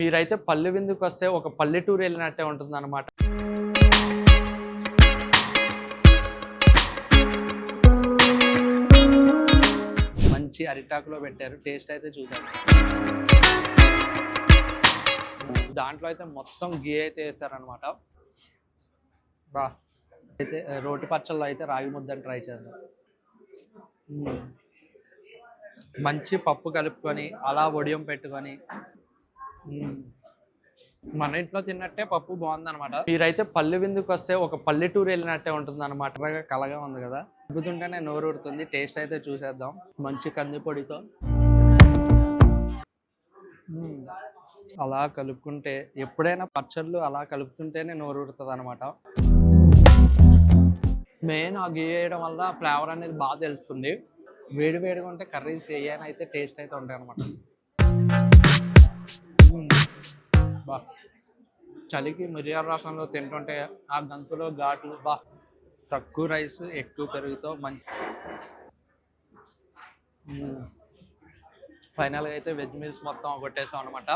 మీరైతే పల్లె విందుకు వస్తే ఒక పల్లెటూరు వెళ్ళినట్టే ఉంటుందన్నమాట. మంచి అరిటాకులో పెట్టారు, టేస్ట్ అయితే చూసాను. దాంట్లో అయితే మొత్తం గీ అయితే వేస్తారనమాట. బా అయితే రోటి పచ్చళ్ళు అయితే రాగి ముద్దని ట్రై చేద్దాం. మంచి పప్పు కలుపుకొని అలా వడియం పెట్టుకొని మన ఇంట్లో తిన్నట్టే పప్పు బాగుందనమాట. మీరైతే పల్లె విందుకు వస్తే ఒక పల్లెటూరు వెళ్ళినట్టే ఉంటుంది అనమాట. కలగా ఉంది కదా, అద్భుతంగానే నోరూరుతుంది. టేస్ట్ అయితే చూసేద్దాం. మంచి కందిపొడితో అలా కలుపుకుంటే, ఎప్పుడైనా పచ్చళ్ళు అలా కలుపుతుంటేనే నోరూరుతుంది అనమాట. మెయిన్ ఆ గీ వేయడం వల్ల ఫ్లేవర్ అనేది బాగా తెలుస్తుంది. వేడి వేడిగా ఉంటే కర్రీస్ వేయని అయితే టేస్ట్ అయితే ఉంటాయి అనమాట. బా చలికి మిరియాల రసంలో తింటుంటే ఆ గంతులో ఘాట్లు బా. తక్కువ రైస్ ఎక్కువ పెరుగుతో మంచి. ఫైనల్గా అయితే వెజ్ మీల్స్ మొత్తం కొట్టేసాం అనమాట.